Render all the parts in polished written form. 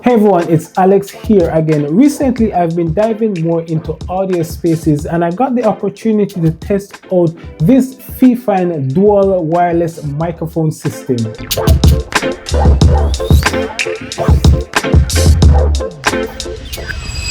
Hey everyone, it's Alex here again. Recently, I've been diving more into audio spaces and I got the opportunity to test out this Fifine dual wireless microphone system.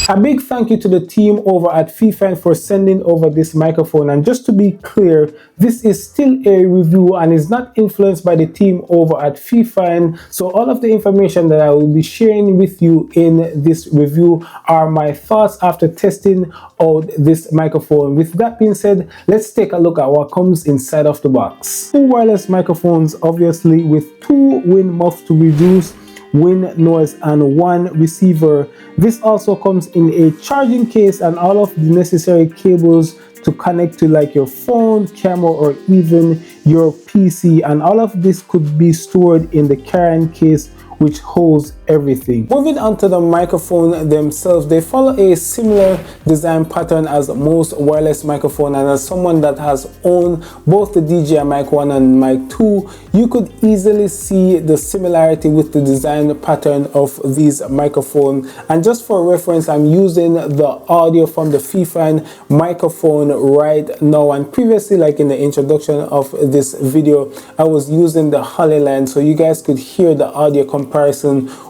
A big thank you to the team over at Fifine for sending over this microphone, and just to be clear, this is still a review and is not influenced by the team over at Fifine, so all of the information that I will be sharing with you in this review are my thoughts after testing out this microphone. With that being said, let's take a look at what comes inside of the box. Two wireless microphones, obviously, with two wind muffs to reduce wind noise and one receiver. This also comes in a charging case and all of the necessary cables to connect to like your phone, camera, or even your PC, and all of this could be stored in the carrying case, which holds everything. Moving on to the microphone themselves, they follow a similar design pattern as most wireless microphone, and as someone that has owned both the DJI Mic 1 and Mic 2, you could easily see the similarity with the design pattern of these microphones. And just for reference, I'm using the audio from the Fifine microphone right now, and previously, like in the introduction of this video, I was using the Hollyland, so you guys could hear the audio comparison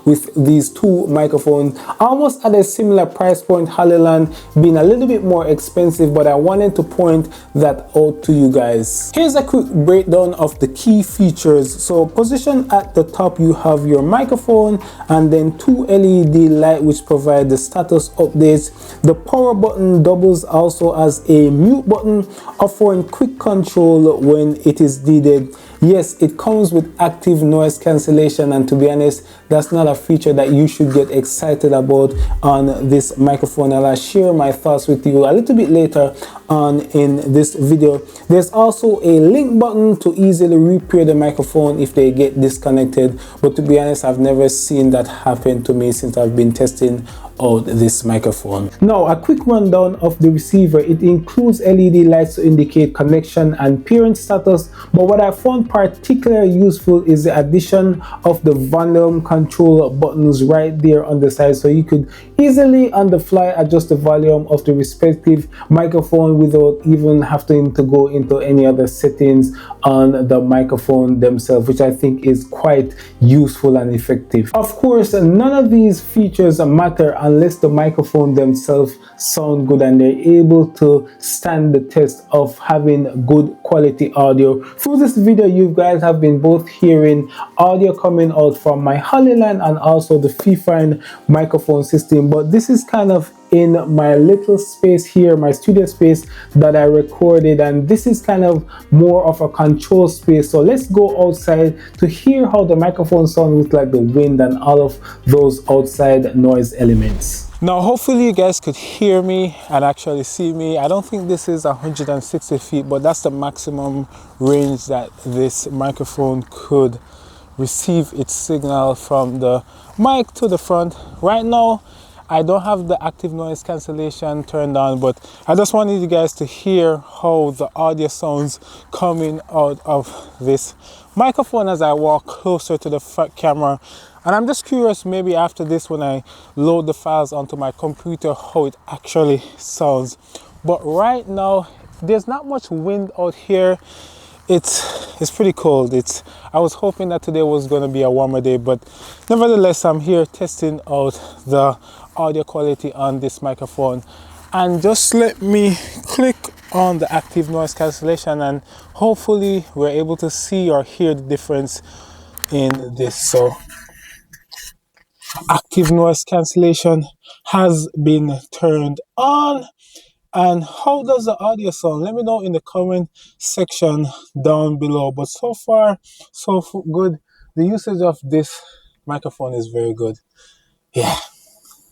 with these two microphones, almost at a similar price point, Hollyland being a little bit more expensive, but I wanted to point that out to you guys. Here's a quick breakdown of the key features. So position at the top, you have your microphone and then two LED light which provide the status updates. The power button doubles also as a mute button, offering quick control when it is needed. Yes, it comes with active noise cancellation, and to be honest, that's not a feature that you should get excited about on this microphone. I'll share my thoughts with you a little bit later on in this video. There's also a link button to easily repair the microphone if they get disconnected, but to be honest, I've never seen that happen to me since I've been testing out this microphone. Now, a quick rundown of the receiver. It includes LED lights to indicate connection and parent status, but what I found particularly useful is the addition of the volume control buttons right there on the side, so you could easily on the fly adjust the volume of the respective microphone without even having to go into any other settings on the microphone themselves, which I think is quite useful and effective. Of course, none of these features matter unless the microphone themselves sound good and they're able to stand the test of having good quality audio. Through this video, you guys have been both hearing audio coming out from my Hollyland and also the Fifine microphone system, but this is kind of in my little space here, my studio space that I recorded, and this is kind of more of a control space. So let's go outside to hear how the microphone sounds with like the wind and all of those outside noise elements. Now, hopefully you guys could hear me and actually see me. I don't think this is 160 feet, but that's the maximum range that this microphone could receive its signal from the mic to the front. Right now, I don't have the active noise cancellation turned on, but I just wanted you guys to hear how the audio sounds coming out of this microphone as I walk closer to the front camera. And I'm just curious, maybe after this, when I load the files onto my computer, how it actually sounds. But right now, there's not much wind out here. It's pretty cold. I was hoping that today was going to be a warmer day, but nevertheless, I'm here testing out the audio quality on this microphone. And just let me click on the active noise cancellation, and hopefully we're able to see or hear the difference in this. So active noise cancellation has been turned on. And how does the audio sound? Let me know in the comment section down below. But so far, so good. The usage of this microphone is very good. Yeah,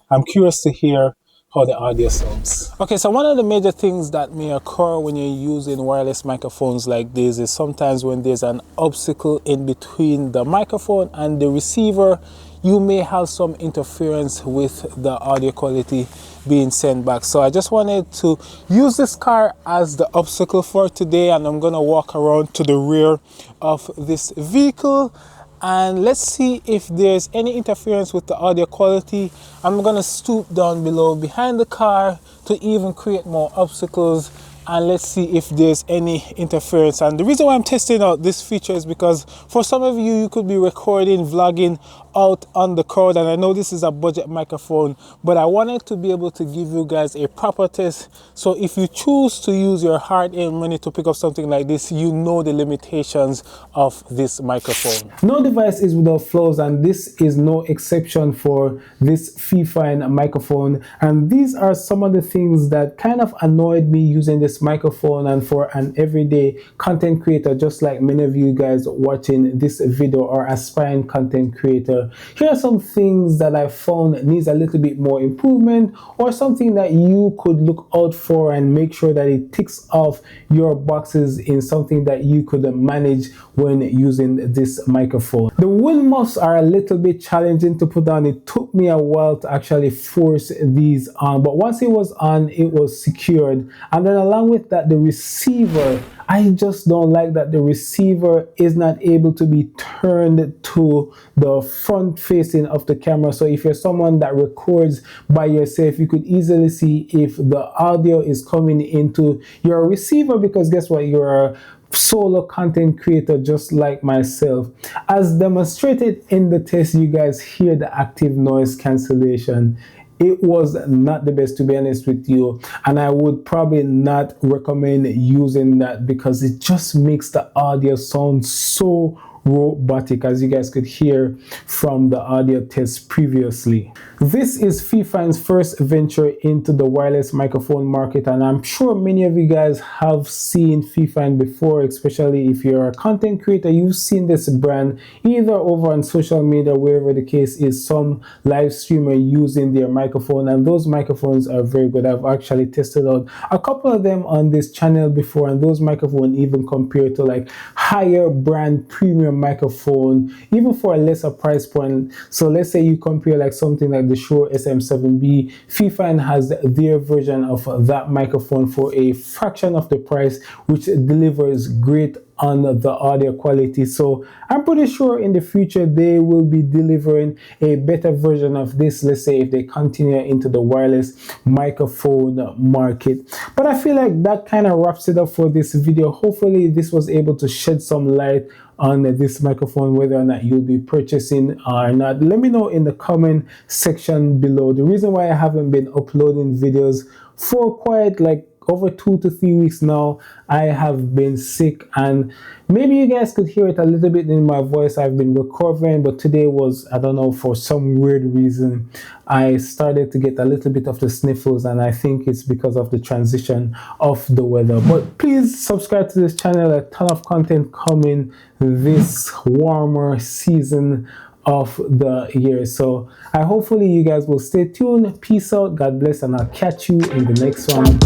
I'm curious to hear how the audio sounds. Okay, so one of the major things that may occur when you're using wireless microphones like this is sometimes when there's an obstacle in between the microphone and the receiver, you may have some interference with the audio quality being sent back. So I just wanted to use this car as the obstacle for today, and I'm gonna walk around to the rear of this vehicle and let's see if there's any interference with the audio quality. I'm gonna stoop down below behind the car to even create more obstacles, and let's see if there's any interference. And the reason why I'm testing out this feature is because for some of you, you could be recording, vlogging out on the crowd, and I know this is a budget microphone, but I wanted to be able to give you guys a proper test. So if you choose to use your hard-earned money to pick up something like this, you know the limitations of this microphone. No device is without flaws, and this is no exception for this Fifine microphone. And these are some of the things that kind of annoyed me using this microphone, and for an everyday content creator just like many of you guys watching this video or aspiring content creator, here are some things that I found needs a little bit more improvement, or something that you could look out for and make sure that it ticks off your boxes in something that you could manage when using this microphone. The wind muffs are a little bit challenging to put on. It took me a while to actually force these on, but once it was on, it was secured. And then along with that, the receiver, I just don't like that the receiver is not able to be turned to the front facing of the camera. So if you're someone that records by yourself, you could easily see if the audio is coming into your receiver, because guess what, you're a solo content creator just like myself. As demonstrated in the test, you guys hear the active noise cancellation. It was not the best, to be honest with you, and I would probably not recommend using that because it just makes the audio sound so robotic, as you guys could hear from the audio test previously. This is Fifine's first venture into the wireless microphone market, and I'm sure many of you guys have seen Fifine before, especially if you're a content creator. You've seen this brand either over on social media, wherever the case is, some live streamer using their microphone, and those microphones are very good. I've actually tested out a couple of them on this channel before, and those microphones even compared to like higher brand premium microphone, even for a lesser price point. So let's say you compare like something like the Shure SM7B, Fifine has their version of that microphone for a fraction of the price, which delivers great on the audio quality. So I'm pretty sure in the future they will be delivering a better version of this, let's say if they continue into the wireless microphone market. But I feel like that kind of wraps it up for this video. Hopefully this was able to shed some light on this microphone, whether or not you'll be purchasing or not. Let me know in the comment section below. The reason why I haven't been uploading videos for quite like over 2 to 3 weeks now, I have been sick, and maybe you guys could hear it a little bit in my voice. I've been recovering, but today was, I don't know, for some weird reason I started to get a little bit of the sniffles, and I think it's because of the transition of the weather. But please subscribe to this channel. A ton of content coming this warmer season of the year. So I hopefully you guys will stay tuned. Peace out, God bless, and I'll catch you in the next one.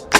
Bye.